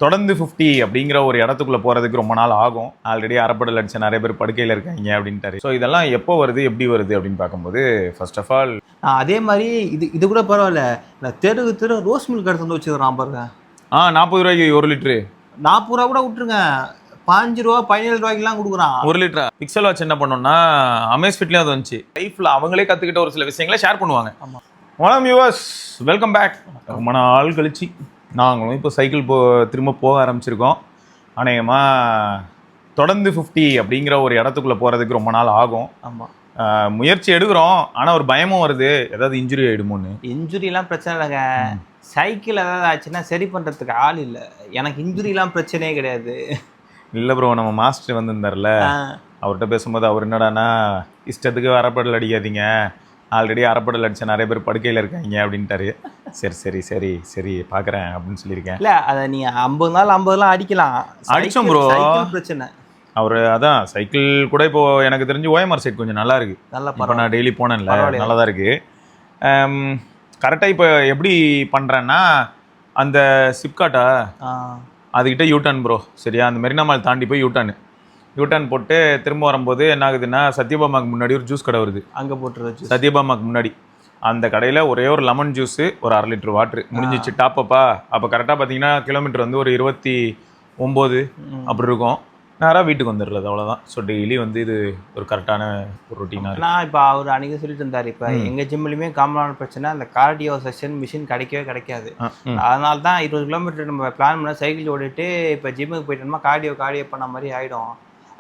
தொடர்ந்து 50 அப்படிங்கிற ஒரு இடத்துக்குள்ள போறதுக்கு ரொம்ப நாள் ஆகும். ஆல்ரெடி அரைப்படல் அடிச்ச நிறைய பேர் படுக்கையில் இருக்காங்க அப்படின்ட்டாரு. ஸோ இதெல்லாம் எப்போ வருது எப்படி வருது அப்படின்னு பார்க்கும்போது ஃபர்ஸ்ட் ஆஃப் ஆல் அதே மாதிரி இது கூட பரவாயில்ல. நான் தெரு ரோஸ் மில்க் எடுத்து வந்து வச்சுக்கிறான் பாருங்க. 40 ரூபாய்க்கு 1 லிட்டரு. 40 ரூபா கூட விட்டுருங்க, 15 ரூபா 17 ரூபாய்க்குலாம் கொடுக்குறான் 1 லிட்டரா. பிக்சல் வாட்ச் என்ன பண்ணோம்னா அமேஸ்ஃபிட்லேயும் அது வந்துச்சு. லைஃப்ல அவங்களே கற்றுக்கிட்ட ஒரு சில விஷயங்களை ஷேர் பண்ணுவாங்க. ஆமாம். வணக்கம் யூவர்ஸ், வெல்கம் பேக். ரொம்ப நாள் கழிச்சு நாங்களும் இப்போ சைக்கிள் திரும்ப போக ஆரம்பிச்சிருக்கோம். அநேகமாக தொடர்ந்து 50 அப்படிங்கிற ஒரு இடத்துக்குள்ளே போகிறதுக்கு ரொம்ப நாள் ஆகும். ஆமாம், முயற்சி எடுக்கிறோம். ஆனால் ஒரு பயமும் வருது, ஏதாவது இன்ஜுரி ஆகிடுமோன்னு. இன்ஜுரிலாம் பிரச்சனை இல்லைங்க. சைக்கிள் ஏதாவது ஆச்சுன்னா சரி பண்ணுறதுக்கு ஆள் இல்லை. எனக்கு இன்ஜுரிலாம் பிரச்சனையே கிடையாது. இல்லை ப்ரோ, நம்ம மாஸ்டர் வந்திருந்தார்ல, அவர்கிட்ட பேசும்போது அவர் என்னடானா இஷ்டத்துக்கு அரைப்படல் அடிக்காதீங்க, ஆல்ரெடி அரைப்படல் அடிச்ச நிறைய பேர் படுக்கையில் இருக்காங்க அப்படின்ட்டாரு. சரி சரி சரி சரி பார்க்குறேன் அப்படின்னு சொல்லியிருக்கேன். இல்லை, அதை நீங்கள் 50 நாள் 50லாம் அடிக்கலாம். அடித்தோம் ப்ரோ, பிரச்சனை. அவர் அதான் சைக்கிள் கூட இப்போ எனக்கு தெரிஞ்சு ஓஎம்ஆர் சைட் கொஞ்சம் நல்லா இருக்கு. இப்போ நான் டெய்லி போனேன்ல, நல்லா தான் இருக்கு. கரெக்டாக இப்போ எப்படி பண்ணுறேன்னா, அந்த சிப்காட்டா அதுக்கிட்ட யூட்டர்ன் ப்ரோ, சரியா? அந்த மெரினா மால் தாண்டி போய் யூட்டர்ன் போட்டு திரும்ப வரும்போது என்ன ஆகுதுன்னா, சத்யபாமாக்கு முன்னாடி ஒரு ஜூஸ் கடை வருது. அங்கே போட்டுருச்சு சத்யபாமாக்கு முன்னாடி. அந்த கடையில் ஒரே ஒரு லெமன் ஜூஸு, ஒரு 1/2 லிட்டர் வாட்ரு முடிஞ்சிச்சு. டாப்பப்பா அப்போ கரெக்டாக பார்த்தீங்கன்னா கிலோமீட்டர் வந்து ஒரு 29 அப்படி இருக்கும். நேராக வீட்டுக்கு வந்துடுறது, அவ்வளோதான். ஸோ டெய்லி வந்து இது ஒரு கரெக்டான ஒரு ரொட்டீனாக. நான் இப்போ அவர் அன்றைக்கி சொல்லிட்டு இருந்தார், இப்போ எங்கள் ஜிம்லேயுமே காமனான பிரச்சனை, அந்த கார்டியோ செஷன் மிஷின் கிடைக்காது. அதனால தான் 20 கிலோமீட்டர் நம்ம பிளான் பண்ண சைக்கிள் ஓடிட்டு இப்போ ஜிம்முக்கு போயிட்டோம்னா கார்டியோ பண்ண மாதிரி ஆகிடும்.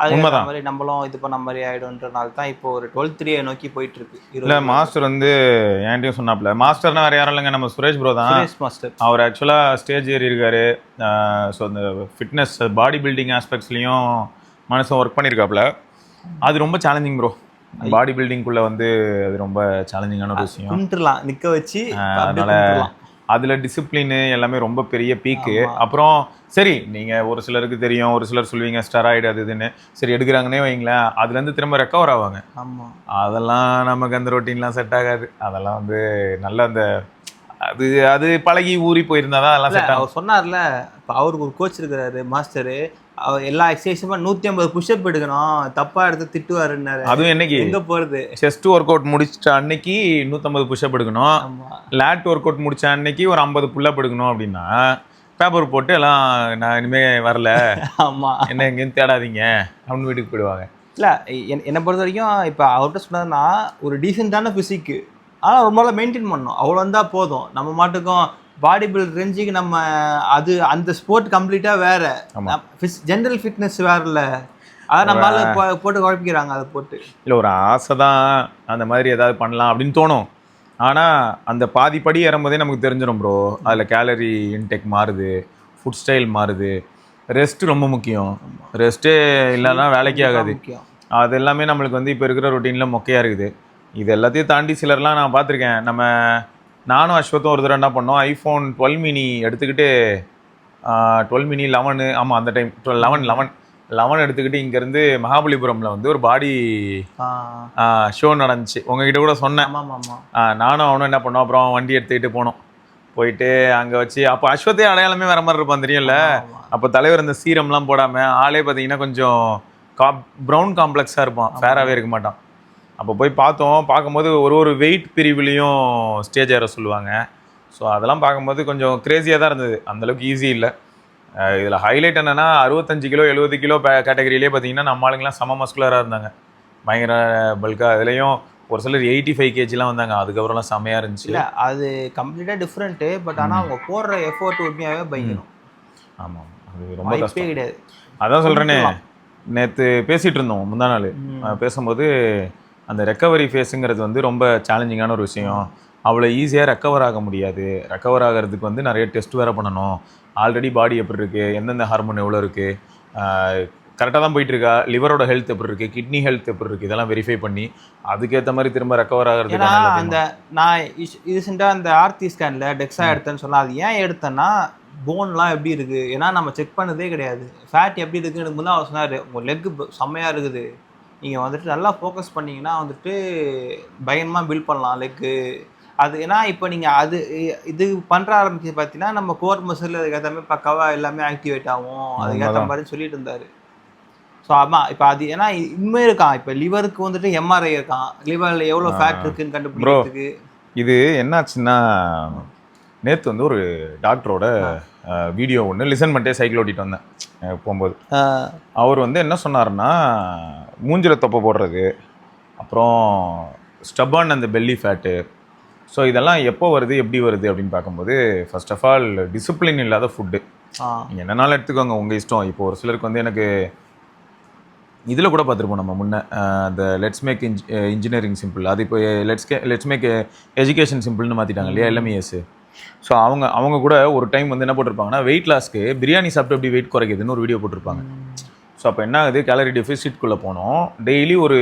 அது மாதிரி நம்மளும் இது பண்ண மாதிரி ஆகிடும்ன்றனால தான் இப்போ ஒரு 12-3 நோக்கி போயிட்டு இருக்கு. இல்லை, மாஸ்டர் வந்து என்கிட்டயும் சொன்னாப்ல. மாஸ்டர்னா வேறு யாரும் இல்லைங்க, நம்ம சுரேஷ் ப்ரோ தான். சுரேஷ் மாஸ்டர். அவர் ஆக்சுவலாக ஸ்டேஜ் ஏறி இருக்காரு. ஸோ அந்த ஃபிட்னஸ் பாடி பில்டிங் ஆஸ்பெக்ட்ஸ்லையும் மனசும் ஒர்க் பண்ணியிருக்காப்புல. அது ரொம்ப சேலஞ்சிங் ப்ரோ. பாடி பில்டிங்குள்ளே வந்து அது ரொம்ப சேலஞ்சிங்கான ஒரு விஷயம். நிற்க வச்சு, அதனால் அதில் டிசிப்ளின்னு எல்லாமே ரொம்ப பெரிய பீக்கு. அப்புறம் சரி, நீங்கள் ஒரு சிலருக்கு தெரியும், ஒரு சிலர் சொல்லுவீங்க ஸ்டெராய்டு அது இதுன்னு. சரி எடுக்கிறாங்கன்னே வைங்களேன், அதுலேருந்து திரும்ப ரெக்கவர் ஆவாங்க. ஆமாம், அதெல்லாம் நமக்கு அந்த ரொட்டீன்லாம் செட் ஆகாது. அதெல்லாம் வந்து நல்ல அந்த அது பழகி ஊறி போயிருந்தா தான் அதெல்லாம் செட் ஆகும். அவர் சொன்னார்ல, இப்போ அவருக்கு ஒரு கோச் இருக்கிறாரு மாஸ்டரு, அவர் எல்லா எக்ஸசைஸுமே 150 புஷ்அப் எடுக்கணும், தப்பாக எடுத்து திட்டுவாருன்னாரு. அதுவும் என்னைக்கு எங்கே போகிறது, செஸ்ட் ஒர்க் அவுட் முடிச்சிட்ட அன்னைக்கு 150 புஷ்அப் எடுக்கணும், லேட் ஒர்க் அவுட் முடிச்ச அன்னைக்கு ஒரு 50 புல்லப் எடுக்கணும். அப்படின்னா பேப்பர் போட்டு எல்லாம் நான் இனிமேல் வரல, ஆமாம் என்ன எங்கேயும் தேடாதீங்க அப்படின்னு வீட்டுக்கு போயிடுவாங்க. இல்லை, என்னை பொறுத்த வரைக்கும் இப்போ அவர்கிட்ட சொன்னதுன்னா ஒரு டீசெண்டான ஃபிசிக்கு, ஆனால் ரொம்ப நாளாக மெயின்டைன் பண்ணணும், அவ்வளோ வந்தால் போதும். நம்ம மாட்டுக்கும் பாடி பில்ட் ரேஞ்சுக்கு நம்ம அது அந்த ஸ்போர்ட் கம்ப்ளீட்டாக வேறு, ஜென்ரல் ஃபிட்னஸ் வேறு இல்லை. அதான் நம்மளால போட்டு குழப்பிக்கிறாங்க. அதை போட்டு இல்லை, ஒரு ஆசை தான் அந்த மாதிரி ஏதாவது பண்ணலாம் அப்படின்னு தோணும். ஆனால் அந்த பாதிப்படி ஏறும்போதே நமக்கு தெரிஞ்சிடும் ப்ரோ, அதில் கேலரி இன்டேக் மாறுது, ஃபுட் ஸ்டைல் மாறுது, ரெஸ்ட்டு ரொம்ப முக்கியம். ரெஸ்ட்டே இல்லைன்னா வேலைக்கே ஆகாது. அது எல்லாமே நம்மளுக்கு வந்து இப்போ இருக்கிற ரொட்டீனில் மொக்கையாக இருக்குது. இது எல்லாத்தையும் தாண்டி சிலர்லாம் நான் பார்த்துருக்கேன். நானும் அஸ்வத்தும் ஒரு தடவை என்ன பண்ணோம், ஐஃபோன் 12 மினி எடுத்துக்கிட்டு 12 மினி 11, ஆமாம் அந்த டைம் 11 எடுத்துக்கிட்டு இங்கேருந்து மகாபலிபுரமில் வந்து ஒரு பாடி ஷோ நடந்துச்சு. உங்ககிட்ட கூட சொன்னேன். நானும் அவனும் என்ன பண்ணோம், அப்புறம் வண்டி எடுத்துக்கிட்டு போயிட்டு அங்கே வச்சு, அப்போ அஸ்வத்தே அடையாளமே வேறு மாதிரி இருப்பான் தெரியும்ல. அப்போ தலைவர் இந்த சீரம்லாம் போடாமல் ஆளே பார்த்தீங்கன்னா கொஞ்சம் ப்ரௌன் காம்ப்ளெக்ஸாக இருப்பான், ஃபேராகவே இருக்க மாட்டான். அப்போ போய் பார்க்கும்போது ஒரு வெயிட் பிரிவுலேயும் ஸ்டேஜ் ஏற சொல்லுவாங்க. ஸோ அதெல்லாம் பார்க்கும்போது கொஞ்சம் க்ரேஸியாக தான் இருந்தது, அந்தளவுக்கு ஈஸி இல்லை. இதில் ஹைலைட் என்னென்னா 65 கிலோ 70 கிலோ கேட்டகரியிலே பார்த்தீங்கன்னா நம்ம ஆளுங்கெலாம் செம மஸ்குலராக இருந்தாங்க, பயங்கர பல்காக. அதுலேயும் ஒரு சிலர் 85 kgலாம் வந்தாங்க. அதுக்கப்புறம்லாம் செம்மையாக இருந்துச்சு. இல்லை, அது கம்ப்ளீட்டாக டிஃப்ரெண்ட்டு. பட் ஆனால் அவங்க போடுற எஃபோர்ட் உண்மையாகவே பயங்கரம். ஆமாம், அது ரொம்ப கஷ்டம் கிடையாது. அதான் சொல்கிறேனே, நேற்று பேசிகிட்டு இருந்தோம், முந்தா நாள் பேசும்போது, அந்த ரெக்கவரி ஃபேஸுங்கிறது வந்து ரொம்ப சேலஞ்சிங்கான ஒரு விஷயம். அவ்வளோ ஈஸியாக ரெக்கவர் ஆக முடியாது. ரெக்கவர் ஆகிறதுக்கு வந்து நிறைய டெஸ்ட் வேறு பண்ணணும். ஆல்ரெடி பாடி எப்படி இருக்குது, எந்தெந்த ஹார்மோன் எவ்வளோ இருக்குது, கரெக்டாக தான் போயிட்டுருக்கா, லிவரோட ஹெல்த் எப்படி இருக்குது, கிட்னி ஹெல்த் எப்படி இருக்குது, இதெல்லாம் வெரிஃபை பண்ணி அதுக்கேற்ற மாதிரி திரும்ப ரெக்கவர் ஆகிறதுக்கு. அந்த நான் ரீசெண்டாக அந்த ஆர்த்தி ஸ்கேனில் டெக்ஸா எடுத்தேன்னு சொன்னால், அது ஏன் எடுத்தேன்னா போன்லாம் எப்படி இருக்குது, ஏன்னா நம்ம செக் பண்ணதே கிடையாது. ஃபேட் எப்படி இருக்குன்னு முன்னே அவர் சொன்னார், உங்கள் லெக்கு செம்மையாக இருக்குது, நீங்கள் வந்துட்டு நல்லா ஃபோக்கஸ் பண்ணிங்கன்னா வந்துட்டு பயங்கரமாக பில்ட் பண்ணலாம் லெக்கு அது ஏன்னா இப்போ நீங்கள் இது பண்ணுற ஆரம்பிச்சு பார்த்தீங்கன்னா நம்ம கோர் மசில் அதுக்கேற்ற மாதிரி பக்காவாக எல்லாமே ஆக்டிவேட் ஆகும் அதுக்கேற்ற மாதிரி சொல்லிட்டு இருந்தார். ஸோ ஆமாம் இப்போ அது ஏன்னா இன்னுமே இருக்கான். இப்போ லிவருக்கு வந்துட்டு எம்ஆர்ஐ இருக்கான், லிவரில் எவ்வளோ ஃபேட் இருக்குன்னு கண்டுபிடிக்கிறதுக்கு. இது என்னாச்சுன்னா நேற்று வந்து ஒரு டாக்டரோட வீடியோ ஒன்று லிசன் பண்ணிட்டே சைக்கிள் ஓட்டிட்டு வந்தேன் போகும்போது. அவர் வந்து என்ன சொன்னார்னா, மூஞ்சில் தொப்பை போடுறது, அப்புறம் ஸ்டப்பான் அந்த பெல்லி ஃபேட்டு, ஸோ இதெல்லாம் எப்போ வருது எப்படி வருது அப்படின்னு பார்க்கும்போது ஃபர்ஸ்ட் ஆஃப் ஆல் டிசிப்ளின் இல்லாத ஃபுட்டு. நீங்கள் என்னன்னாலும் எடுத்துக்கோங்க, உங்கள் இஷ்டம். இப்போ ஒரு சிலருக்கு வந்து எனக்கு இதில் கூட பார்த்துருப்போம் நம்ம முன்னே அந்த லெட்ஸ் மேக் இன்ஜினியரிங் சிம்பிள், அது இப்போ லெட்ஸ் மேக் எஜுகேஷன் சிம்பிள்னு மாற்றிட்டாங்க இல்லையா LMES. ஸோ அவங்க கூட ஒரு டைம் வந்து என்ன போட்டிருப்பாங்கன்னா, வெயிட் லாஸ்க்கு பிரியாணி சாப்பிட்டு எப்படி வெயிட் குறைக்குதுன்னு ஒரு வீடியோ போட்டிருப்பாங்க. ஸோ அப்போ என்ன ஆகுது, கேலரி டெஃபிசிட்குள்ளே போனோம். டெய்லி ஒரு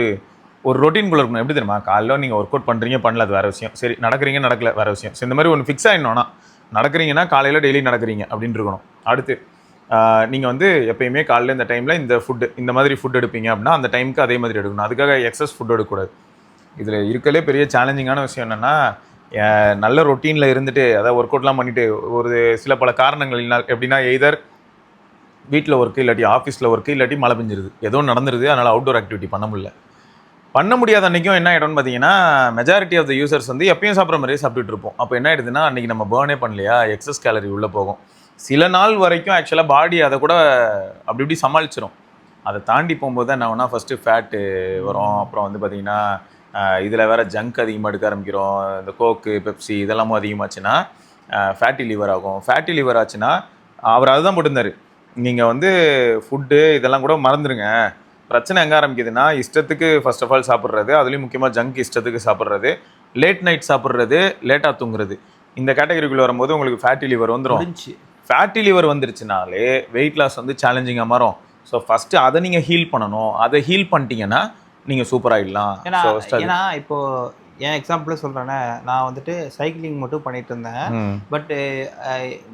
ரொட்டீன்குள்ளே இருக்கணும். எப்படி தெரியுமா, காலையில் நீங்கள் ஒர்க் அவுட் பண்ணுறீங்க பண்ணல, அது வேறு விஷயம். சரி, நடக்கிறீங்க நடக்கல வேறு விஷயம். ஸோ இந்த மாதிரி ஒன்று ஃபிக்ஸ் ஆகிடணும்னா, நடக்கிறீங்கன்னா காலையில் டெய்லி நடக்கிறீங்க அப்படின்னு இருக்கணும். அடுத்து நீங்கள் வந்து எப்பயுமே காலையில் இந்த டைமில் இந்த ஃபுட்டு, இந்த மாதிரி ஃபுட் எடுப்பீங்க அப்படின்னா அந்த டைமுக்கு அதே மாதிரி எடுக்கணும். அதுக்காக எக்ஸஸ் ஃபுட் எடுக்கக்கூடாது. இதில் இருக்கலே பெரிய சேலஞ்சிங்கான விஷயம் என்னென்னா, நல்ல ரொட்டீனில் இருந்துட்டு அதாவது ஒர்க் அவுட்லாம் பண்ணிவிட்டு ஒரு சில பல காரணங்களினால் எப்படின்னா, எய்தர் வீட்டில் ஒர்க்கு, இல்லாட்டி ஆஃபீஸில் ஒர்க்கு, இல்லாட்டி மழை பெஞ்சிருது, ஏதோ நடந்துருது, அதனால் அவுட்டோர் ஆக்டிவிட்டி பண்ண முடியாத அன்றைக்கும் என்ன ஆகிடும்னு பார்த்தீங்கன்னா, மெஜாரிட்டி ஆஃப் த யூசர்ஸ் வந்து எப்பயும் சாப்பிட்ற மாதிரியே சாப்பிட்டுட்டு இருப்போம். அப்போ என்ன ஆகிடுதுன்னா, அன்றைக்கி நம்ம பேர்னே பண்ணலையா, எக்ஸஸ் கேலரி உள்ளே போகும். சில நாள் வரைக்கும் ஆக்சுவலாக பாடி அதை கூட அப்படி இப்படி சமாளிச்சிடும். அதை தாண்டி போகும்போது தான் என்ன ஆகுனா, ஃபஸ்ட்டு ஃபேட்டு வரும். அப்புறம் வந்து பார்த்திங்கன்னா இதில் வேறு ஜங்க் அதிகமாக எடுக்க ஆரம்பிக்கிறோம். இந்த கோக்கு, பெப்சி இதெல்லாமும் அதிகமாச்சுன்னா ஃபேட்டி லிவர் ஆகும். ஃபேட்டி லிவர் ஆச்சுன்னா அவர் அதுதான் போட்டிருந்தார், நீங்கள் வந்து ஃபுட்டு இதெல்லாம் கூட மறந்துடுங்க. பிரச்சனை எங்கே ஆரம்பிக்குதுன்னா, இஷ்டத்துக்கு ஃபர்ஸ்ட் ஆஃப் ஆல் சாப்பிட்றது, அதுலேயும் முக்கியமாக ஜங்க் இஷ்டத்துக்கு சாப்பிட்றது, லேட் நைட் சாப்பிட்றது, லேட்டாக தூங்குறது, இந்த கேட்டகரிக்குள்ளே வரும்போது உங்களுக்கு ஃபேட்டி லிவர் வந்துடும். ஃபேட்டி லிவர் வந்துருச்சுனாலே வெயிட் லாஸ் வந்து சேலஞ்சிங்காக மாறும். ஸோ ஃபஸ்ட்டு அதை நீங்கள் ஹீல் பண்ணணும். அதை ஹீல் பண்ணிட்டீங்கன்னா நீங்கள் சூப்பராகிடலாம். ஏன்னா இப்போ என் எக்ஸாம்பிளே சொல்கிறேன்னே, நான் வந்துட்டு சைக்கிளிங் மட்டும் பண்ணிட்டு இருந்தேன். பட்டு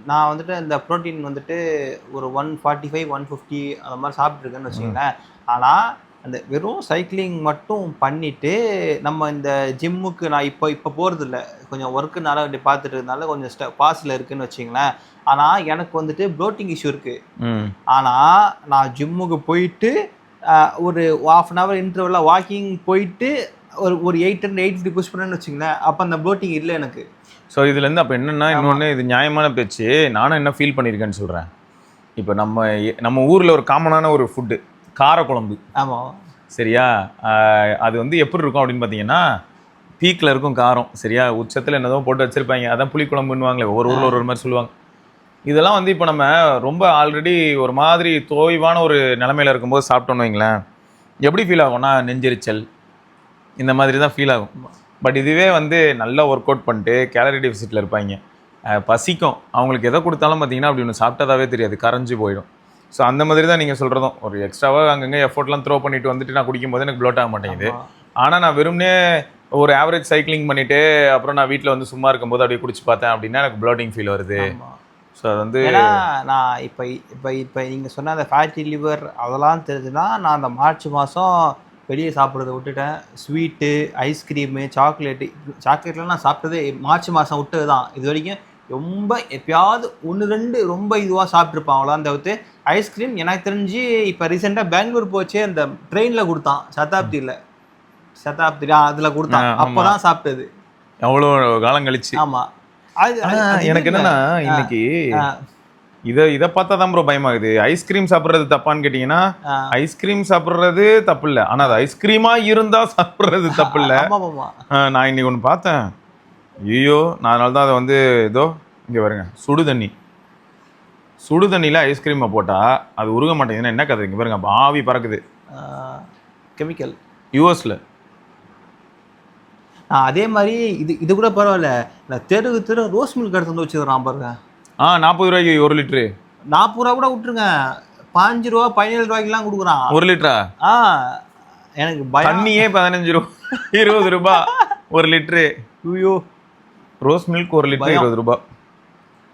நான் வந்துட்டு இந்த ப்ரோட்டீன் வந்துட்டு ஒரு 145 150 அந்த மாதிரி சாப்பிட்ருக்கேன்னு வச்சுக்கோங்களேன். ஆனால் அந்த வெறும் சைக்கிளிங் மட்டும் பண்ணிவிட்டு நம்ம இந்த ஜிம்முக்கு நான் இப்போ போகிறது இல்லை, கொஞ்சம் ஒர்க்குனால அப்படி பார்த்துட்டு இருந்தால கொஞ்சம் பாஸில் இருக்குதுன்னு வச்சிங்களேன். ஆனால் எனக்கு வந்துட்டு ப்ளோட்டிங் இஷ்யூ இருக்குது. ஆனால் நான் ஜிம்முக்கு போயிட்டு ஒரு 1/2 hour இன்டர்வலில் வாக்கிங் போயிட்டு ஒரு 850 புஷ் பண்ணேன்னு வச்சுங்களேன், அப்போ அந்த ப்ளோட்டிங் இல்லை எனக்கு. ஸோ இதுலேருந்து அப்போ என்னென்னா, இன்னொன்று இது நியாயமான பேச்சு, நானும் என்ன ஃபீல் பண்ணியிருக்கேன்னு சொல்கிறேன். இப்போ நம்ம ஊரில் ஒரு காமனான ஒரு ஃபுட்டு காரக்குழம்பு. ஆமாம், சரியா, அது வந்து எப்படி இருக்கும் அப்படின்னு பார்த்தீங்கன்னா, பீக்கில் இருக்கும் காரம், சரியா, உச்சத்தில் என்னதோ போட்டு வச்சுருப்பாங்க, அதான் புளிக்குழம்புன்னுவாங்களே, ஒவ்வொரு ஊரில் ஒரு மாதிரி சொல்லுவாங்க. இதெல்லாம் வந்து இப்போ நம்ம ரொம்ப ஆல்ரெடி ஒரு மாதிரி தோய்வான ஒரு நிலமையில் இருக்கும்போது சாப்பிட்டோன்னு வைங்களேன், எப்படி ஃபீல் ஆகும்னா நெஞ்செரிச்சல் இந்த மாதிரி தான் ஃபீல் ஆகும். பட் இதுவே வந்து நல்லா ஒர்க் அவுட் பண்ணிட்டு கேலரி டெஃபிசிட்டில் இருப்பாங்க, பசிக்கும், அவங்களுக்கு எதை கொடுத்தாலும் பார்த்தீங்கன்னா அப்படி ஒன்று சாப்பிட்டதாவே தெரியாது, கரைஞ்சி போயிடும். ஸோ அந்த மாதிரி தான் நீங்கள் சொல்கிறதும், ஒரு எக்ஸ்ட்ராவாக அங்கங்கே எஃபோர்ட்லாம் த்ரோ பண்ணிட்டு வந்துட்டு நான் குடிக்கும்போது எனக்கு ப்ளோட் ஆக மாட்டேங்குது. ஆனால் நான் வெறும்னே ஒரு ஆவரேஜ் சைக்கிளிங் பண்ணிவிட்டு அப்புறம் நான் வீட்டில் வந்து சும்மா இருக்கும்போது அப்படியே குடிச்சு பார்த்தேன் அப்படின்னா எனக்கு ப்ளோட்டிங் ஃபீல் வருது. ஸோ அது வந்து நான் இப்போ நீங்கள் சொன்ன அந்த ஃபேட்டி லிவர் அதெல்லாம் தெரிஞ்சுன்னா, நான் அந்த மார்ச் மாதம் வெளியே சாப்பிட்றத விட்டுட்டேன். ஸ்வீட்டு, ஐஸ்கிரீமு, சாக்லேட்லாம் நான் சாப்பிட்டதே மார்ச் மாதம் விட்டது தான். இது வரைக்கும் ரொம்ப எப்பயாவது 1-2 ரொம்ப இதுவாக சாப்பிட்ருப்பான், அவ்வளோதான் தவிர்த்து. ஐஸ்கிரீம் எனக்கு தெரிஞ்சு இப்போ ரீசெண்டாக பெங்களூர் போச்சே, அந்த ட்ரெயினில் கொடுத்தான், சதாப்தி அதில் கொடுத்தான், அப்போ தான் சாப்பிட்டது, எவ்வளோ காலம் கழிச்சு. ஆமாம். எனக்கு என்னன்னா, இன்னைக்கு இதை பார்த்தா தான் ப்ரோ பயமாகுது. ஐஸ்கிரீம் சாப்பிட்றது தப்பான்னு கேட்டிங்கன்னா, ஐஸ்கிரீம் சாப்பிட்றது தப்பு இல்லை, ஆனால் அது ஐஸ்கிரீமாக இருந்தால் சாப்பிட்றது தப்பு இல்லை. நான் இன்னைக்கு ஒன்று பார்த்தேன், ஐயோ, நான் அதனால தான் அதை வந்து ஏதோ இங்கே வருங்க, சுடு தண்ணியில் ஐஸ்கிரீமை போட்டால் அது உருக மாட்டேங்குதுன்னா என்ன கதை, இங்கே பாருங்க ஆவி பறக்குது, கெமிக்கல் யூஎஸில். அதே மாதிரி இது கூட பரவாயில்ல, இந்த தெரு ரோஸ் மில்க் எடுத்து வந்து வச்சுக்கிறான் பாருங்க. 40 ரூபாய்க்கு 1 லிட்டரு. 40 ரூபா கூட விட்டுருங்க, 15 ரூபா 17 ரூபாய்க்குலாம் கொடுக்குறான் 1 லிட்டரா. எனக்கு தண்ணியே 15 ரூபா 20 ரூபா 1 லிட்டரு. ஐயோ, ரோஸ் மில்க் 1 லிட்டர் 20 ரூபா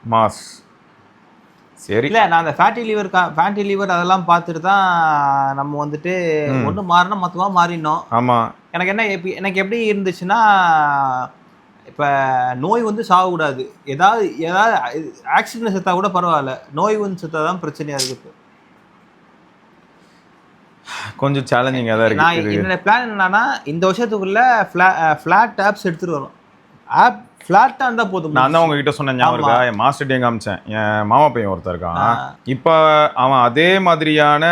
மாஸ். சரி, இல்லை நான் அந்த ஃபேட்டி லிவர் அதெல்லாம் பார்த்துட்டு தான் நம்ம வந்துட்டு ஒன்று மாறினா மொத்தமாக மாறினோம். ஆமாம். எனக்கு எப்படி இருந்துச்சுன்னா, இப்போ நோய் வந்து சாகக்கூடாது, ஏதாவது ஏதாவது ஆக்சிடென்ட் செத்தா கூட பரவாயில்ல, நோய் வந்து செத்தா தான் பிரச்சனையாக இருக்குது. இப்போ கொஞ்சம் சேலஞ்சிங்காக தான் நான் இருக்குது. என்னோட பிளான் என்னன்னா இந்த வருஷத்துக்குள்ள ஃப்ளாட் ஆப்ஸ் எடுத்துட்டு வரும். ஆப் ஃப்ளாட்டாக இருந்தால் போதும். நான் தான் உங்ககிட்ட சொன்னேன் ஞாபகம் இருக்கா, என் மாஸ்டர்டையும் காமிச்சேன். என் மாமா பையன் ஒருத்தர் இருக்கான், இப்போ அவன் அதே மாதிரியான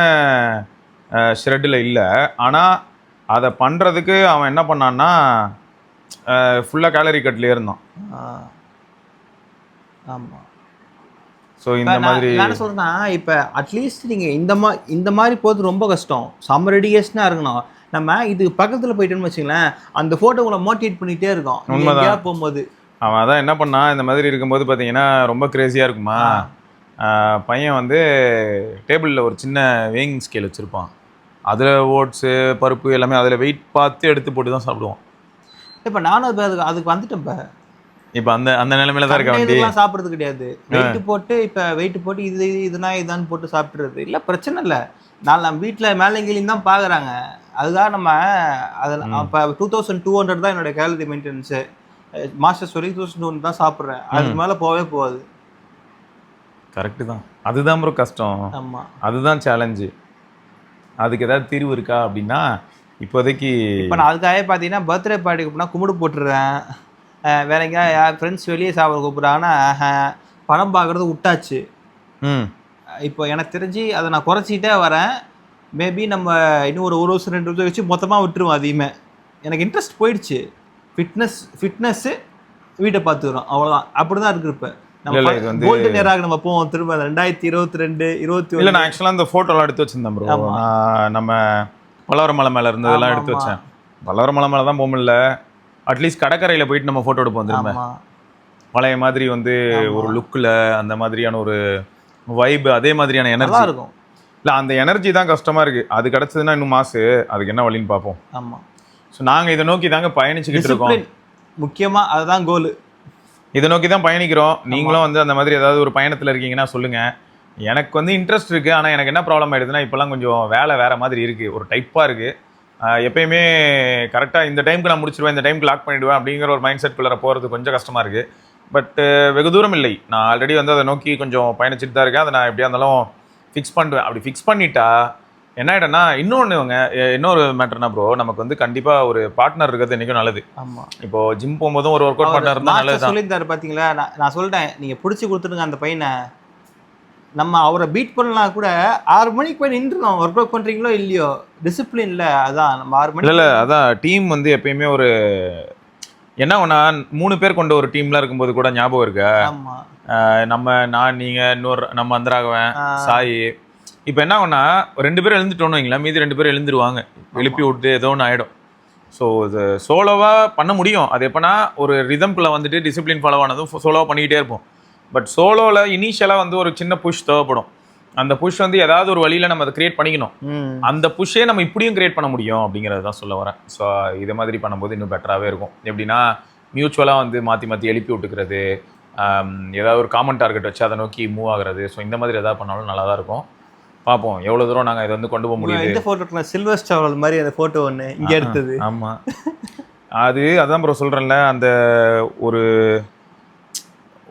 ஷ்ரெட்டில் இல்லை. ஆனால் அதை பண்ணுறதுக்கு அவன் என்ன பண்ணான்னா ஃபுல்லாக கேலரி கட்லேயே இருந்தான். ஆமாம். ஸோ இந்த மாதிரி என்ன சொல்றேன்னா, இப்போ அட்லீஸ்ட் நீங்கள் இந்த மாதிரி போகிறது ரொம்ப கஷ்டம். செம்ம ரெடிகேஷனாக இருக்கணும். நம்ம இது பக்கத்தில் போயிட்டோன்னு வச்சுங்களேன், அந்த ஃபோட்டோ உங்களை மோட்டிவேட் பண்ணிகிட்டே இருக்கோம் எங்கேயா போகும்போது. அவன் அதான் என்ன பண்ணான், இந்த மாதிரி இருக்கும்போது பார்த்தீங்கன்னா ரொம்ப கிரேஸியாக இருக்குமா, பையன் வந்து டேபிளில் ஒரு சின்ன வெயிங் ஸ்கேல் வச்சுருப்பான். அதில் ஓட்ஸு பருப்பு எல்லாமே அதில் வெயிட் பார்த்து எடுத்து போட்டு தான் சாப்பிடுவோம். இப்போ நானும் அதுக்கு வந்துட்டேன். இப்போ அந்த அந்த நிலைமையில தான் இருக்கா வண்டி. சாப்பிட்றது கிடையாது, வெயிட் போட்டு இப்போ வெயிட் போட்டு இதுதான் போட்டு சாப்பிட்றது இல்லை, பிரச்சனை இல்லை. நம்ம வீட்டில் மேலேங்கிலையும் தான் பார்க்குறாங்க. அதுதான் நம்ம அதில் இப்போ 2200 தான் என்னோட கேலரி மெயின்டெனன்ஸு. மாஸ்டர்ஸ் வரைக்கும் 2200 தான் சாப்பிட்றேன், அதுக்கு மேலே போகாது. கரெக்டு தான், அதுதான் ப்ரோ கஷ்டம். ஆமாம், அதுதான் சேலஞ்சு. அதுக்கு ஏதாவது தீர்வு இருக்கா அப்படின்னா இப்போதைக்கு இப்போ நான் அதுக்காகவே பார்த்தீங்கன்னா பர்த்டே பார்ட்டிக்கு போனால் கும்பிடு போட்டுடுறேன். வேற எங்கேயா ஃப்ரெண்ட்ஸ் வெளியே சாப்பிட கூப்பிட்றாங்கன்னா படம் பார்க்குறது விட்டாச்சு. இப்போ எனக்கு தெரிஞ்சு அதை நான் குறைச்சிக்கிட்டே வரேன். மேபி நம்ம இன்னும் ஒரு வருஷம் 2 வருஷம் வச்சு மொத்தமாக விட்டுருவோம். அதையுமே எனக்கு இன்ட்ரெஸ்ட் போயிடுச்சு. ஃபிட்னஸ்ஸு வீட்டை பார்த்துக்கிறோம், அவ்வளோதான். அப்படி தான் இருக்குது. இப்போ நம்ம கோல்டு நேராக நம்ம போவோம் திரும்ப 2022 21. இல்லை, நான் ஆக்சுவலாக அந்த ஃபோட்டோலாம் எடுத்து வச்சிருந்தேன் ப்ரோ. நம்ம பல்லவரமலை மேலே இருந்ததெல்லாம் எடுத்து வச்சேன். பல்லவரமலை மேலே தான் போக முடியல, அட்லீஸ்ட் கடற்கரையில் போயிட்டு நம்ம ஃபோட்டோ எடுப்போம் திரும்ப. பழைய மாதிரி வந்து ஒரு லுக்கில் அந்த மாதிரியான ஒரு வைப், அதே மாதிரியான எனர்ஜி இருக்கும். இல்லை, அந்த எனர்ஜி தான் கஷ்டமாக இருக்குது. அது கிடச்சதுன்னா இன்னும் மாசு, அதுக்கு என்ன வழின்னு பார்ப்போம். ஆமாம். ஸோ நாங்கள் இதை நோக்கி தாங்க பயணிச்சுக்கிட்டு இருக்கோம். முக்கியமாக அதுதான் கோலு. இதை நோக்கி தான் பயணிக்கிறோம். நீங்களும் வந்து அந்த மாதிரி ஏதாவது ஒரு பயணத்தில் இருக்கீங்கன்னா சொல்லுங்கள். எனக்கு வந்து இன்ட்ரெஸ்ட் இருக்குது, ஆனால் எனக்கு என்ன ப்ராப்ளம் ஆகிடுதுன்னா இப்போல்லாம் கொஞ்சம் வேலை வேறு மாதிரி இருக்குது, ஒரு டைப்பாக இருக்குது. எப்பயுமே கரெக்டாக இந்த டைமுக்கு நான் முடிச்சிடுவேன், இந்த டைமுக்கு லாக் பண்ணிவிடுவேன் அப்படிங்கிற ஒரு மைண்ட் செட்குள்ளே போகிறது கொஞ்சம் கஷ்டமாக இருக்குது. பட் வெகு தூரம் இல்லை, நான் ஆல்ரெடி வந்து அதை நோக்கி கொஞ்சம் பயணிச்சுட்டு தான் இருக்கேன். அதை நான் எப்படியா இருந்தாலும் ஃபிக்ஸ் பண்ணுவேன். அப்படி ஃபிக்ஸ் பண்ணிட்டா என்ன ஆகிட்டேன்னா இன்னொரு மேட்டர்னா ப்ரோ, நமக்கு வந்து கண்டிப்பாக ஒரு பார்ட்னர் இருக்கிறது என்றைக்கும் நல்லது. ஆமாம். இப்போ ஜிம் போகும்போதும் ஒரு ஒர்க் அவுட் பார்ட்னர் இருந்தால் நல்லது தான். சொல்லியிருந்தாரு பார்த்தீங்களா, நான் சொல்லிட்டேன் நீங்கள் பிடிச்சி கொடுத்துருங்க அந்த பையனை. நம்ம அவரை பீட் பண்ணலாம் கூட 6 மணிக்கு போய் நின்றுணும். ஒர்க் அவுட் பண்ணுறீங்களோ இல்லையோ, டிசிப்ளின்ல அதான் நம்ம 6 மணி. இல்லை, அதான் டீம் வந்து எப்பயுமே ஒரு என்ன ஒன்றா 3 பேர் கொண்ட ஒரு டீம்லாம் இருக்கும்போது கூட ஞாபகம் இருக்கா, நான் நீங்கள் இன்னொரு நம்ம அந்தராகவன் சாய். இப்போ என்ன ஒன்றா 2 பேர் எழுந்துட்டோன்னு வைங்களேன், மீதி 2 பேர் எழுந்துருவாங்க, எழுப்பி விட்டு ஏதோ ஒன்று ஆகிடும். ஸோ இது சோலோவாக பண்ண முடியும். அது எப்போனா ஒரு ரிதம்குள்ளே வந்துட்டு டிசிப்ளின் ஃபாலோ ஆனதும் சோலோவாக பண்ணிக்கிட்டே இருப்போம். பட் சோலோவில் இனிஷியலாக வந்து ஒரு சின்ன புஷ் தேவைப்படும். அந்த புஷ் வந்து ஏதாவது ஒரு வழியில் நம்ம அதை கிரியேட் பண்ணிக்கணும். அந்த புஷ்ஷே நம்ம இப்படியும் கிரியேட் பண்ண முடியும் அப்படிங்கிறது தான் சொல்ல வரேன். ஸோ இதை மாதிரி பண்ணும்போது இன்னும் பெட்டராகவே இருக்கும். எப்படின்னா மியூச்சுவலாக வந்து மாற்றி எழுப்பி விட்டுக்கிறது, ஏதாவது ஒரு காமன் டார்கெட் வச்சு அதை நோக்கி மூவ் ஆகுறது. ஸோ இந்த மாதிரி எதாவது பண்ணாலும் நல்லா தான் இருக்கும். பார்ப்போம் எவ்வளோ தூரம் நாங்கள் இதை வந்து கொண்டு போக முடியுது. இந்த ஃபோட்டோ சில்வர் ஸ்டார் மாதிரி அந்த ஃபோட்டோ ஒன்று இங்கே எடுத்தது. ஆமாம், அதான் ப்ரோ சொல்கிறேன்ல, அந்த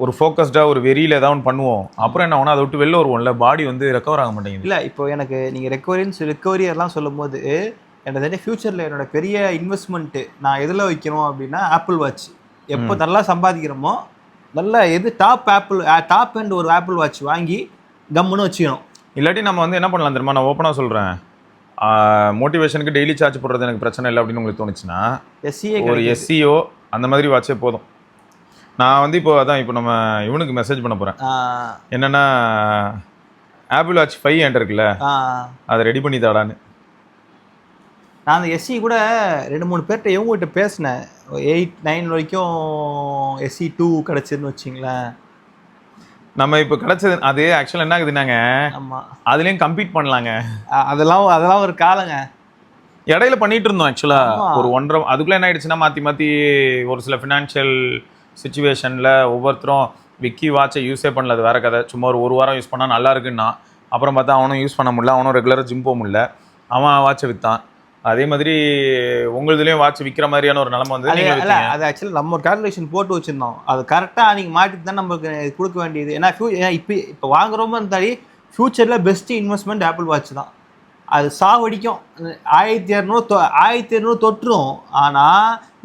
ஒரு ஃபோக்கஸ்டாக ஒரு வெறியில் ஏதாவது ஒன்று பண்ணுவோம். அப்புறம் என்ன ஆகுனா அதை விட்டு வெளில வருவோம்ல, பாடி வந்து ரெக்கவர் ஆக மாட்டேங்குது. இல்லை, இப்போ எனக்கு நீங்கள் ரெக்கவரி எல்லாம் சொல்லும் போது எனக்கு ஃப்யூச்சரில் என்னோட பெரிய இன்வெஸ்ட்மெண்ட்டு நான் எதில் வைக்கணும் அப்படின்னா ஆப்பிள் வாட்ச். எப்போ நல்லா சம்பாதிக்கிறோமோ நல்லா எது டாப் அண்ட் ஒரு ஆப்பிள் வாட்ச் வாங்கி கம்முன்னு வச்சுக்கணும். இல்லாட்டி நம்ம வந்து என்ன பண்ணலாம் தெரியுமா, நான் ஓப்பனாக சொல்கிறேன், மோட்டிவேஷனுக்கு டெய்லி சார்ஜ் போடுறது எனக்கு பிரச்சனை இல்லை அப்படின்னு உங்களுக்கு தோணுச்சுன்னா ஒரு எஸ்சிஓ அந்த மாதிரி வாட்சே போதும். நான் வந்து இப்போ நம்ம இவனுக்கு மெசேஜ் பண்ண போகிறேன். என்னென்னா ஆப்பிள் வாட்ச் 5 என்கிட்ட இருக்குல்ல, அதை ரெடி பண்ணி தாடான்னு. நான் அந்த எஸ்சி கூட 2-3 பேர்கிட்ட இவங்ககிட்ட பேசினேன். 8-9 வரைக்கும் எஸ்சி 2 கிடச்சிதுன்னு வச்சிங்களேன். நம்ம இப்போ கிடச்சது அது ஆக்சுவலாக என்ன ஆகுதுன்னாங்க, ஆமாம், அதுலேயும் கம்ப்ளீட் பண்ணலாங்க. அதெல்லாம் ஒரு காலங்க. இடையில பண்ணிட்டு இருந்தோம் ஆக்சுவலாக ஒரு 1.5. அதுக்குள்ளே என்ன ஆயிடுச்சுன்னா மாற்றி ஒரு சில ஃபினான்ஷியல் சுச்சுவேஷனில் ஒவ்வொருத்தரும் விக்கி வாட்சை யூஸே பண்ணல. அது வேறு கதை. சும்மா ஒரு வாரம் யூஸ் பண்ணால் நல்லா இருக்குன்னா அப்புறம் பார்த்தா அவனும் யூஸ் பண்ண முடியல, அவனும் ரெகுலராக ஜிம் போக முடியல, அவன் வாட்சை விற்றான். அதே மாதிரி உங்களுதுலயும் வாட்ச் விற்கிற மாதிரியான ஒரு நிலைமை வந்து நீங்க இல்ல அது ஆக்சுவலி நம்ம ஒரு கால்குலேஷன் போட்டு வச்சிருந்தோம். அது கரெக்டா நீங்க மாட்டிட்டு தான் நமக்கு கொடுக்க வேண்டியது. ஏன்னா இப்போ வாங்குறோமோ இருந்தாடி ஃபியூச்சர்ல பெஸ்ட் இன்வெஸ்ட்மெண்ட் ஆப்பிள் வாட்ச் தான். அது சாவடிக்கும். 1200 தொற்றும். ஆனா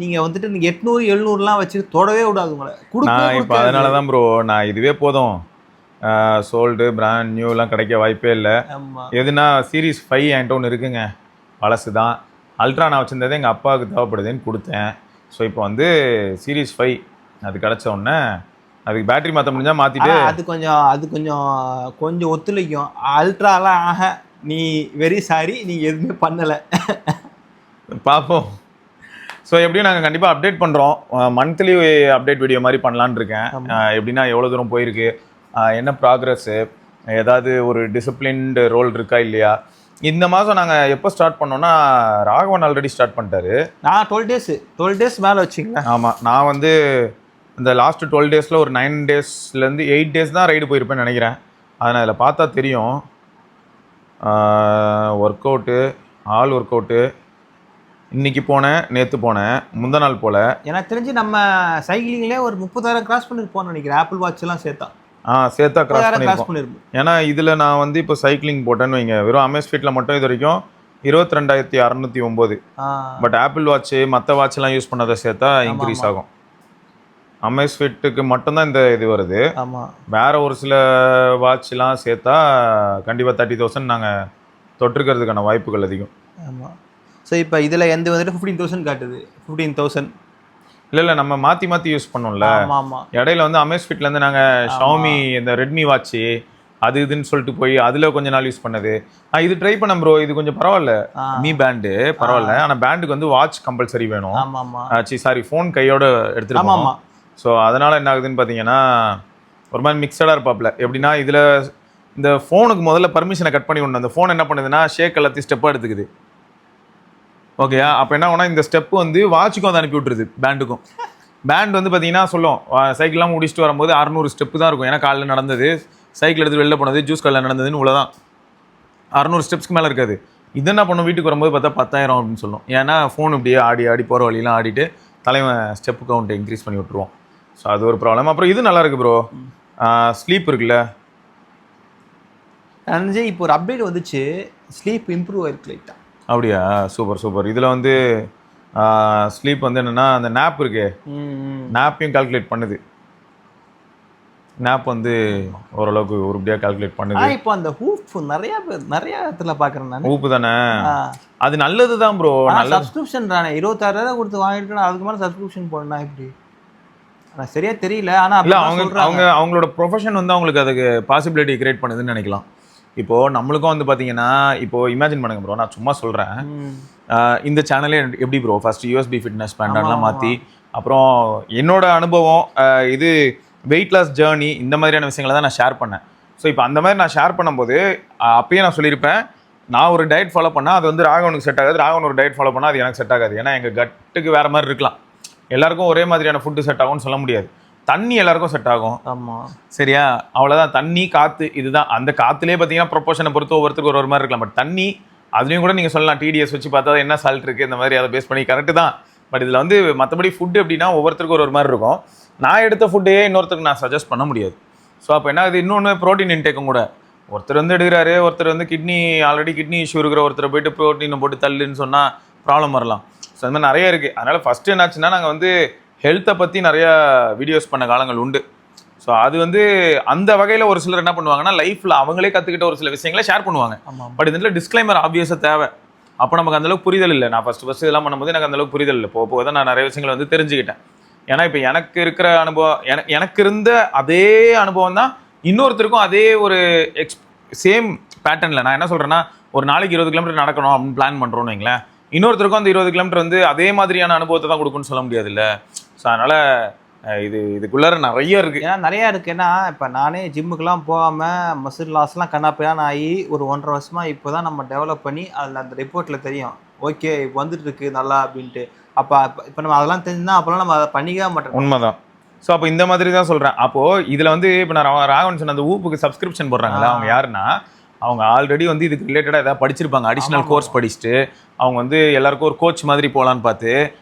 நீங்க வந்துட்டு 800 700லாம் வச்சு தொடவே விடாது உங்களை. நான் இப்போ அதனால தான் ப்ரோ நான் இதுவே போதும், சோல்டு பிராண்ட் நியூலாம் கிடைக்க வாய்ப்பே இல்லை. எதுனா சீரீஸ் 5 என்கிட்ட ஒன்று இருக்குங்க, பழசு தான். அல்ட்ரா நான் வச்சுருந்தது எங்கள் அப்பாவுக்கு தேவைப்படுதுன்னு கொடுத்தேன். ஸோ இப்போ வந்து சீரீஸ் 5 அது கிடச்ச உடனே அதுக்கு பேட்டரி மாற்ற முடிஞ்சால் மாற்றிட்டு கொஞ்சம் ஒத்துழைக்கும். அல்ட்ராலாம் நீ வெரி சாரி, நீ எதுவுமே பண்ணலை. பார்ப்போம். ஸோ எப்படியும் நாங்கள் கண்டிப்பாக அப்டேட் பண்ணுறோம். மந்த்லி அப்டேட் வீடியோ மாதிரி பண்ணலான்னு இருக்கேன். எப்படின்னா எவ்வளோ தூரம் போயிருக்கு, என்ன ப்ராக்ரஸ்ஸு, ஏதாவது ஒரு டிசிப்ளின்டு ரோல் இருக்கா இல்லையா. இந்த மாதம் நாங்கள் எப்போ ஸ்டார்ட் பண்ணோன்னா ராகவன் ஆல்ரெடி ஸ்டார்ட் பண்ணிட்டாரு. நான் 12 டேஸ் மேலே வச்சுங்களேன். ஆமாம், நான் வந்து இந்த லாஸ்ட் 12 டேஸில் ஒரு 9 டேஸ்லேருந்து 8 டேஸ் தான் ரைடு போயிருப்பேன்னு நினைக்கிறேன். அதை நான் அதில் பார்த்தா தெரியும். Work out, all work out, இன்னைக்கு போனேன், நேற்று போனேன், முந்தா நாள் போல். எனக்கு தெரிஞ்சு நம்ம சைக்கிளிங்லேயே ஒரு 30,000 கிராஸ் பண்ணியிருப்போம்னு நினைக்கிறேன். ஆப்பிள் வாட்ச்லாம் சேர்த்தா சேர்த்தா கிராஸ் பண்ணியிருப்போம். ஏன்னா இதில் நான் வந்து இப்போ சைக்கிளிங் போட்டேன்னு வைங்க, வெறும் அமேஸ்ஃபிட்டில் மட்டும் இது வரைக்கும் 22,609. பட் ஆப்பிள் வாட்ச்சு மற்ற வாட்ச்லாம் யூஸ் பண்ணதை சேர்த்தா இன்க்ரீஸ் ஆகும். அமேஸ்ஃபிட்டுக்கு மட்டும்தான் இந்த இது வருது. வேற ஒரு சில வாட்ச்லாம் சேர்த்தா கண்டிப்பாக 30,000 நாங்கள் தொற்றுக்கிறதுக்கான வாய்ப்புகள் அதிகம். ஆமாம். ஸோ இப்போ இதில் எந்த வந்துட்டு 15,000 காட்டுது. 15,000 இல்லை நம்ம மாற்றி யூஸ் பண்ணோம்ல. இடையில வந்து அமேஸ்ஃபிட்லேருந்து நாங்கள் ஷாமி இந்த ரெட்மி வாட்ச்சு அது இதுன்னு சொல்லிட்டு போய் அதில் கொஞ்ச நாள் யூஸ் பண்ணது. இது ட்ரை பண்ண ப்ரோ, இது கொஞ்சம் பரவாயில்ல. மீ பேண்டு பரவாயில்ல, ஆனால் பேண்டுக்கு வந்து வாட்ச் கம்பல்சரி வேணும். சாரி, ஃபோன் கையோட எடுத்துருக்கோம். ஸோ அதனால் என்ன ஆகுதுன்னு பார்த்தீங்கன்னா ஒரு மாதிரி மிக்சடாக இருப்பாப்ல. எப்படின்னா இதில் இந்த ஃபோனுக்கு முதல்ல பர்மிஷனை கட் பண்ணி விடணும். அந்த ஃபோன் என்ன பண்ணுதுன்னா ஷேக் எல்லாத்தையும் ஸ்டெப்பாக எடுத்துக்குது. ஓகேயா, அப்போ என்ன ஆகுனா இந்த ஸ்டெப்பு வந்து வாட்சுக்கும் அதை அனுப்பி விட்டுருது பேண்டுக்கும். பேண்ட் வந்து பார்த்தீங்கன்னா சொல்லும் சைக்கிள்லாம் முடிச்சுட்டு வரும்போது 600 ஸ்டெப்பு தான் இருக்கும். ஏன்னா காலையில் நடந்தது, சைக்கிள் எடுத்து வெளில போனது, ஜூஸ் காலையில் நடந்ததுன்னு இவ்வளோதான், 600 ஸ்டெப்ஸ்க்கு மேலே இருக்காது. இது என்ன பண்ணும், வீட்டுக்கு வரும்போது பார்த்தா 10,000 அப்படின்னு சொல்லும். ஏன்னா ஃபோன் இப்படியே ஆடி போகிற வழியெலாம் ஆடிட்டு தலைவன் ஸ்டெப்பு கவுண்ட்டை இன்க்ரீஸ் பண்ணி விட்டுருவோம். ஸோ அது ஒரு ப்ராப்ளம். அப்புறம் இது நல்லா இருக்குது ப்ரோ, ஸ்லீப் இருக்குல்ல. அஞ்சு இப்போ ஒரு அப்டேட் வந்துச்சு, ஸ்லீப் இம்ப்ரூவ் ஆயிருக்கு லைட்டாக. அப்படியா, சூப்பர். இதில் வந்து ஸ்லீப் வந்து என்னென்னா அந்த நேப் இருக்கு, நேப்பையும் கால்குலேட் பண்ணுது. நேப் வந்து ஓரளவுக்கு உருப்படியாக கால்குலேட் பண்ணுது. இப்போ அந்த ஹூப் நிறைய இடத்துல பார்க்குறேன் நான். ஹூப் தானே, அது நல்லது தான் ப்ரோ. நல்ல சப்ஸ்கிரிப்ஷன் தானே, 26,000 கொடுத்து வாங்கிட்டு அதுக்கு மேலே சப்ஸ்கிரிப்ஷன் போடணும். எப்படி ஆனால் சரியா தெரியல. ஆனால் இல்லை அவங்களோட ப்ரொஃபஷன் வந்து அவங்களுக்கு அதுக்கு பாசிபிலிட்டி கிரியேட் பண்ணுதுன்னு நினைக்கலாம். இப்போது நம்மளுக்கும் வந்து பார்த்தீங்கன்னா இப்போது இமேஜின் பண்ணுங்க ப்ரோ, நான் சும்மா சொல்கிறேன். இந்த சேனலே எப்படி ப்ரோ ஃபஸ்ட்டு யூஎஸ்பி ஃபிட்னஸ் பேண்டெல்லாம் மாற்றி, அப்புறம் என்னோட அனுபவம் இது வெயிட் லாஸ் ஜேர்னி, இந்த மாதிரியான விஷயங்களை தான் நான் ஷேர் பண்ணேன். ஸோ இப்போ அந்த மாதிரி நான் ஷேர் பண்ணும்போது அப்பயே நான் சொல்லியிருப்பேன், நான் ஒரு டயட் ஃபாலோ பண்ணால் அது வந்து ராகவனுக்கு செட் ஆகாது, ராகவன் ஒரு டயட் ஃபாலோ பண்ணால் அது எனக்கு செட் ஆகாது. ஏன்னா எங்கள் கட்டுக்கு வேறு மாதிரி இருக்கலாம், எல்லாருக்கும் ஒரே மாதிரியான ஃபுட்டு செட் ஆகும்னு சொல்ல முடியாது. தண்ணி எல்லாருக்கும் செட் ஆகும். ஆமாம், சரியா, அவ்வளோதான். தண்ணி காற்று இதுதான். அந்த காற்றுலேயே பார்த்தீங்கன்னா ப்ரொப்போர்ஷனை பொறுத்து ஒவ்வொருத்தருக்கு ஒரு மாதிரி இருக்கலாம். பட் தண்ணி அதுலேயும் கூட நீங்கள் சொல்லலாம், டிடிஎஸ் வச்சு பார்த்தா என்ன சால்ட் இருக்குது இந்த மாதிரி, அதை பேஸ் பண்ணி கரெக்டு தான். பட் இதில் வந்து மற்றபடி ஃபுட்டு எப்படின்னா ஒவ்வொருத்தருக்கும் ஒரு மாதிரி இருக்கும். நான் எடுத்த ஃபுட்டையே இன்னொருத்தருக்கு நான் சஜஸ்ட் பண்ண முடியாது. ஸோ அப்போ என்ன ஆகுது, இன்னொன்று ப்ரோட்டீன் இன்டேக்கும் கூட ஒருத்தர் வந்து எடுக்கிறாரு, ஒருத்தர் வந்து ஆல்ரெடி கிட்னி இஷ்யூ இருக்கிற ஒருத்தரை போய்ட்டு ப்ரோட்டீனை போட்டு தள்ளுன்னு சொன்னால் ப்ராப்ளம் வரலாம். ஸோ அந்த மாதிரி நிறைய இருக்குது. அதனால் ஃபஸ்ட்டு என்னாச்சுன்னா நாங்கள் வந்து ஹெல்த்தை பற்றி நிறையா வீடியோஸ் பண்ண காலங்கள் உண்டு. ஸோ அது வந்து அந்த வகையில் ஒரு சிலர் என்ன பண்ணுவாங்கன்னா லைஃப்பில் அவங்களே கற்றுக்கிட்ட ஒரு சில விஷயங்களை ஷேர் பண்ணுவாங்க. பட் இதில் டிஸ்க்ளைமர் ஆப்வியஸாக தேவை. அப்போ நமக்கு அந்தளவுக்கு புரிதல் இல்லை. நான் ஃபஸ்ட்டு இதெல்லாம் பண்ணும்போது எனக்கு அந்தளவுக்கு புரிதல் இல்லை. போக தான் நான் நிறைய விஷயங்களை வந்து தெரிஞ்சுக்கிட்டேன். ஏன்னா இப்போ எனக்கு இருக்கிற அனுபவம், எனக்கு இருந்த அதே அனுபவம் தான் இன்னொருத்தருக்கும் அதே ஒரு சேம் பேட்டர்னில். நான் என்ன சொல்கிறேன்னா, ஒரு நாளைக்கு 20 கிலோமீட்டர் நடக்கணும் அப்படின்னு பிளான் பண்ணுறோன்னு வைங்களேன், இன்னொருத்தருக்கும் அந்த 20 கிலோமீட்டர் வந்து அதே மாதிரியான அனுபவத்தை தான் கொடுக்குன்னு சொல்ல முடியாது இல்லை. ஸோ அதனால் இதுக்குள்ளார நிறைய இருக்குது. ஏன்னா நிறையா இருக்குது. ஏன்னா இப்போ நானே ஜிம்முக்கெலாம் போகாமல் மசில் லாஸ்லாம் கண்ணாப்பையான ஆகி ஒரு 1.5 வருஷமாக இப்போ தான் நம்ம டெவலப் பண்ணி அதில் அந்த ரிப்போர்ட்டில் தெரியும், ஓகே இப்போ வந்துட்டு இருக்கு நல்லா அப்படின்ட்டு. அப்போ இப்போ நம்ம அதெல்லாம் தெரிஞ்சுன்னா அப்போலாம் நம்ம அதை பண்ணிக்கவே மாட்டோம். உண்மைதான். ஸோ அப்போ இந்த மாதிரி தான் சொல்கிறேன். அப்போது இதில் வந்து இப்போ நான் ராகவன் சொன்ன அந்த ஊப்புக்கு சப்ஸ்கிரிப்ஷன் போடுறாங்களா, அவங்க யாருன்னா அவங்க ஆல்ரெடி வந்து இதுக்கு ரிலேட்டடாக ஏதாவது படிச்சிருப்பாங்க, அடிஷ்னல் கோர்ஸ் படிச்சுட்டு அவங்க வந்து எல்லாருக்கும் ஒரு கோச் மாதிரி போகலான்னு பார்த்து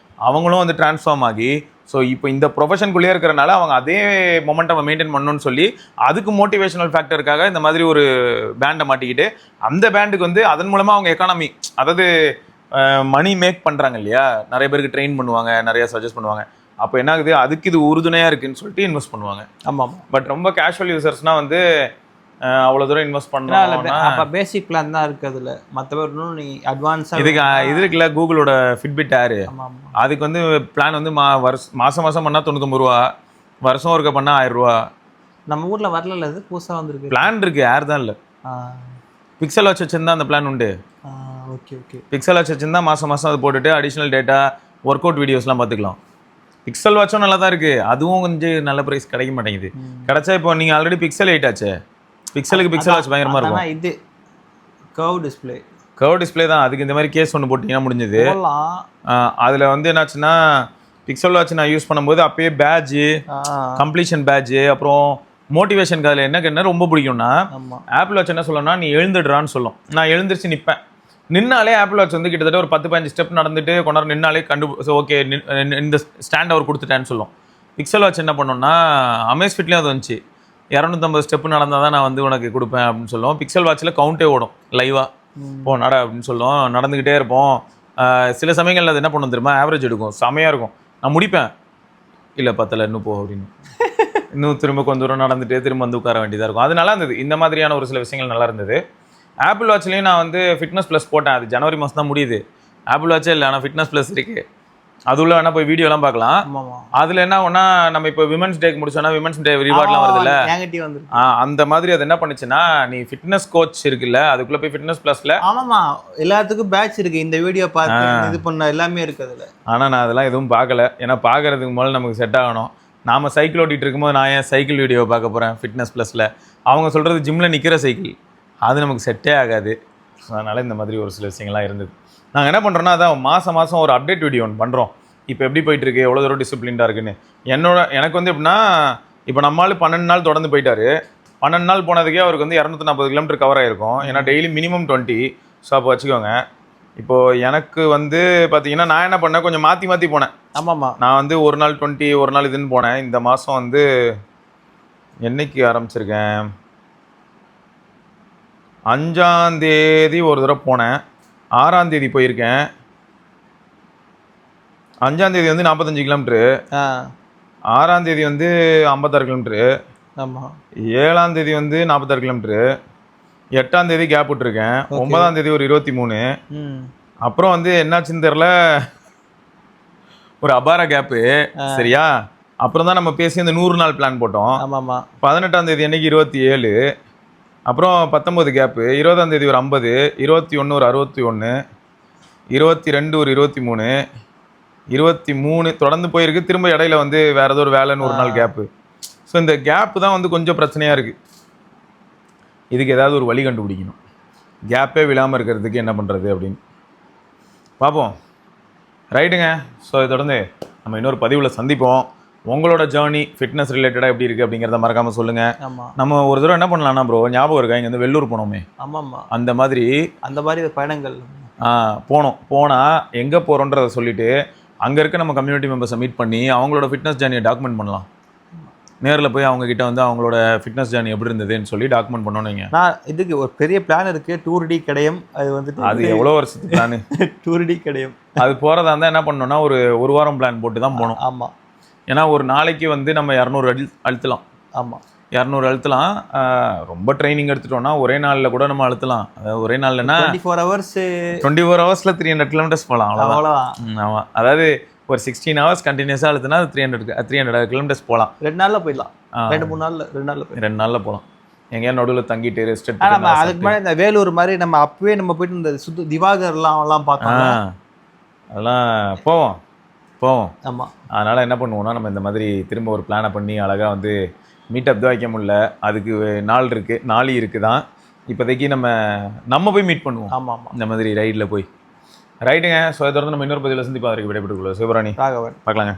அவங்களும் வந்து டிரான்ஸ்ஃபார்ம் ஆகி ஸோ இப்போ இந்த ப்ரொஃபஷனுக்குள்ளேயே இருக்கிறனால அவங்க அதே மொமெண்டம் மெயின்டைன் பண்ணணும்னு சொல்லி அதுக்கு மோட்டிவேஷனல் ஃபேக்டருக்காக இந்த மாதிரி ஒரு பேண்டை மாட்டிக்கிட்டு அந்த பேண்டுக்கு வந்து அதன் மூலமாக அவங்க எக்கானமி, அதாவது மணி மேக் பண்ணுறாங்க இல்லையா, நிறைய பேருக்கு ட்ரெயின் பண்ணுவாங்க, நிறைய சஜஸ்ட் பண்ணுவாங்க. அப்போ என்ன ஆகுது, அதுக்கு இது உறுதுணையாக இருக்குன்னு சொல்லிட்டு இன்வெஸ்ட் பண்ணுவாங்க. ஆமாம். பட் ரொம்ப கேஷுவல் யூசர்ஸ்னால் வந்து அவ்வளோ தூரம் இன்வெஸ்ட் பண்ணலாம். அப்போ பேசிக் பிளான் தான் இருக்குது அதில், மற்றபடி இன்னும் நீ அட்வான்ஸாக இதுக்கு இது இருக்குல்ல கூகுளோட ஃபிட்பிட் ஏர், அதுக்கு வந்து பிளான் வந்து மாதம் பண்ணால் 99 ரூபா, வருஷம் ஒருக்க பண்ணால் 1000 ரூபா. நம்ம ஊரில் வரல, அது புதுசாக வந்துருக்கு. பிளான் இருக்குது, ஏர் தான் இல்லை. பிக்சல் வாட்ச் வச்சுருந்தா அந்த பிளான் உண்டு. Okay okay. பிக்சல் வாட்ச் வச்சுருந்தா மாதம் அது போட்டுட்டு அடிஷ்னல் டேட்டா ஒர்க் அவுட் வீடியோஸ்லாம் பார்த்துக்கலாம். பிக்சல் வாட்சும் நல்லா தான் இருக்குது, அதுவும் கொஞ்சம் நல்ல ப்ரைஸ் கிடைக்க மாட்டேங்குது. கிடைச்சா இப்போ நீங்கள் ஆல்ரெடி பிக்சல் 8 ஆச்சு, பிக்சலுக்கு பிக்சல் வாட்ச் பயங்கரமாக இருக்கும். இது கர்வ் டிஸ்பிளே தான், அதுக்கு இந்த மாதிரி கேஸ் ஒன்று போட்டிங்கன்னா முடிஞ்சது. அதில் வந்து என்னாச்சுன்னா பிக்சல் வாட்ச் நான் யூஸ் பண்ணும்போது அப்பயே பேட்ஜு, கம்ப்ளீஷன் பேட்ஜு, அப்புறம் மோட்டிவேஷனுக்கு அதில் என்ன ரொம்ப பிடிக்கும்னா ஆப்பிள் வாட்ச் என்ன சொல்லணும்னா நீ எழுந்துடுறான்னு சொல்லும். நான் எழுந்திரிச்சு நிற்பேன், நின்னாலே ஆப்பிள் வாட்ச் வந்து கிட்டத்தட்ட ஒரு 10-15 ஸ்டெப் நடந்துட்டு கொண்டாரு நின்னாலே ஓகே இந்த ஸ்டாண்ட் அவர் கொடுத்துட்டேன்னு சொல்லும். பிக்சல் வாட்ச் என்ன பண்ணோம்னா அமேஸ்ஃபிட்லேயும் அது வந்துச்சு, 250 ஸ்டெப்பு நடந்தால் தான் நான் வந்து உனக்கு கொடுப்பேன் அப்படின்னு சொல்லுவோம். பிக்சல் வாட்சில் கவுண்டே ஓடும் லைவாக, போ நட அப்படின்னு சொல்லுவோம், நடந்துக்கிட்டே இருப்போம். சில சமயங்களில் அது என்ன பண்ணும் தெரியுமா, ஆவரேஜ் எடுக்கும், செமையாக இருக்கும். நான் முடிப்பேன், இல்லை பத்தலை இன்னும் போ அப்படின்னு, இன்னும் திரும்ப கொஞ்சம் தூரம் நடந்துட்டு திரும்ப வந்து உட்கார வேண்டியதாக இருக்கும். அது நல்லா இருந்தது, இந்த மாதிரியான ஒரு சில விஷயங்கள் நல்லா இருந்தது. ஆப்பிள் வாட்ச்லேயும் நான் வந்து ஃபிட்னஸ் ப்ளஸ் போட்டேன், அது ஜனவரி மாதம் தான் முடியுது. ஆப்பிள் வாட்சே இல்லை, ஆனால் ஃபிட்னஸ் ப்ளஸ் இருக்குது, அது உள்ள வேணா போய் வீடியோலாம் பார்க்கலாம். அதில் என்ன ஒன்றா நம்ம இப்போ விமன்ஸ் டேக்கு முடிச்சோன்னா விமன்ஸ் டே ரிவார்ட்லாம் வருதுல்ல, அந்த மாதிரி அது என்ன பண்ணுச்சுன்னா நீ ஃபிட்னஸ் கோச் இருக்குல்ல அதுக்குள்ளே போய் ஃபிட்னஸ் ப்ளஸில் ஆமாம்மா எல்லாத்துக்கும் பேட்ச் இருக்குது, இந்த வீடியோ பார்த்து இது பண்ண எல்லாமே இருக்குது அதில். ஆனால் நான் அதெல்லாம் எதுவும் பார்க்கல, ஏன்னா பார்க்கறதுக்கு முதல்ல நமக்கு செட் ஆகணும். நாம் சைக்கிள் ஓட்டிகிட்டு இருக்கும்போது நான் ஏன் சைக்கிள் வீடியோ பார்க்க போகிறேன் ஃபிட்னஸ் ப்ளஸில், அவங்க சொல்கிறது ஜிம்மில் நிற்கிற சைக்கிள், அது நமக்கு செட்டே ஆகாது. அதனால் இந்த மாதிரி ஒரு சில விஷயங்கள்லாம் இருந்தது. நாங்கள் என்ன பண்ணுறோன்னா அதான் மாதம் ஒரு அப்டேட் வீடியோ ஒன்று பண்ணுறோம், இப்போ எப்படி போயிட்டுருக்கு, எவ்வளோ தூரம் டிசிப்ளின்டாக இருக்குன்னு. எனக்கு வந்து எப்படின்னா இப்போ நம்மளால் 12 நாள் தொடர்ந்து போயிட்டாரு, 12 நாள் போனதுக்கே அவருக்கு வந்து 240 கிலோமீட்டர் கவர் ஆகிருக்கும். ஏன்னா டெய்லி மினிமம் 20. ஸோ அப்போ வச்சுக்கோங்க. இப்போது எனக்கு வந்து பார்த்தீங்கன்னா நான் என்ன பண்ணேன், கொஞ்சம் மாற்றி போனேன். ஆமாம்மா, நான் வந்து ஒரு நாள் 20 ஒரு நாள் இதுன்னு போனேன். இந்த மாதம் வந்து என்னைக்கு ஆரம்பிச்சிருக்கேன், 5ஆம் தேதி ஒரு தடவை போனேன், 6ஆம் தேதி போயிருக்கேன், 5ஆம் தேதி வந்து 45 கிலோமீட்ரு, 6ஆம் தேதி வந்து 56 கிலோமீட்ரு, 7ஆம் தேதி வந்து 46 கிலோமீட்ரு, 8ஆம் தேதி கேப் விட்டுருக்கேன், 9ஆம் தேதி ஒரு 23, அப்புறம் வந்து என்னாச்சுன்னு தெரில ஒரு அபார கேப்பு. சரியா, அப்புறம் தான் நம்ம பேசி அந்த 100 நாள் பிளான் போட்டோம். 18ஆம் தேதி அன்னைக்கு 27, அப்புறம் 19 கேப்பு, 20ஆம் தேதி ஒரு 50, 21 ஒரு 61, 22 ஒரு 23, 23 தொடர்ந்து போயிருக்கு. திரும்ப இடையில வந்து வேற ஏதோ ஒரு வேலைன்னு ஒரு நாள் கேப்பு. ஸோ இந்த கேப்பு தான் வந்து கொஞ்சம் பிரச்சனையாக இருக்குது. இதுக்கு ஏதாவது ஒரு வழி கண்டுபிடிக்கணும், கேப்பே விழாமல் இருக்கிறதுக்கு என்ன பண்ணுறது அப்படின்னு பார்ப்போம். ரைட்டுங்க. ஸோ இதை தொடர்ந்து நம்ம இன்னொரு பதிவில் சந்திப்போம். உங்களோட ஜேர்னி ஃபிட்னஸ் ரிலேட்டடாக எப்படி இருக்குது அப்படிங்கிறத மறக்காமல் சொல்லுங்கள். நம்ம ஒரு தடவை என்ன பண்ணலாம்னா ப்ரோ, ஞாபகம் இருக்கா இங்கே வந்து வெள்ளூர் போனோமே, அந்த மாதிரி பயணங்கள் போனால் எங்கே போகிறோன்றதை சொல்லிவிட்டு அங்கே இருக்க நம்ம கம்யூனிட்டி மெம்பர்ஸை மீட் பண்ணி அவங்களோட ஃபிட்னஸ் ஜேர்னியை டாக்குமெண்ட் பண்ணலாம். நேரில் போய் அவங்க கிட்ட வந்து அவங்களோட ஃபிட்னஸ் ஜேர்னி எப்படி இருந்ததுன்னு சொல்லி டாக்குமெண்ட் பண்ணணுங்க. நான் இதுக்கு ஒரு பெரிய பிளான் இருக்குது, டூர் டி கடையம். அது வந்துட்டு அது எவ்வளோ வருஷத்துக்கு பிளானு டூர் டி கடையம். அது போகிறதா இருந்தால் என்ன பண்ணணும்னா ஒரு வாரம் பிளான் போட்டு தான் போகணும். ஆமாம், ஏன்னா ஒரு நாளைக்கு வந்து நம்ம 200 அழுத்தலாம். ஆமாம், 200 அழுத்தலாம். ரொம்ப ட்ரைனிங் எடுத்துட்டோம்னா ஒரே நாளில் கூட நம்ம அழுத்தலாம். அதாவது ஒரே நாள்லன்னா 24 ஹவர்ஸில் 300 கிலோமீட்டர்ஸ் போகலாம், அவ்வளோதான். ஆமாம், அதாவது ஒரு 16 ஹவர்ஸ் கண்டினியூஸாக அழுத்தினா 300 கிலோமீட்டர்ஸ் போகலாம். 2 நாளில் போயிடலாம், 2-3 நாளில் 2 நாளில் போகலாம். எங்கேயா நடுவில் தங்கிட்டு ரெஸ்ட் எடுத்து. நம்ம அதுக்கு முன்னாடி இந்த வேலூர் மாதிரி நம்ம அப்பவே நம்ம போயிட்டு இந்த திவாகர்லாம் பார்த்தோம், அதெல்லாம் போவோம். ஆமாம். அதனால் என்ன பண்ணுவோம்னா நம்ம இந்த மாதிரி திரும்ப ஒரு பிளானை பண்ணி அழகாக வந்து மீட்டப் தான் வைக்க முடியல, அதுக்கு நாள் இருக்குது தான். இப்போதைக்கு நம்ம போய் மீட் பண்ணுவோம். ஆமாம், இந்த மாதிரி ரைடில் போய். ரைட்டுங்க. ஸோ அதை தொடர்ந்து நம்ம இன்னொரு பதிவில் சந்திப்பா. விடைபெற்றுக் கொள்வோம். சிவராணி, ராகவன், பார்க்கலாங்க.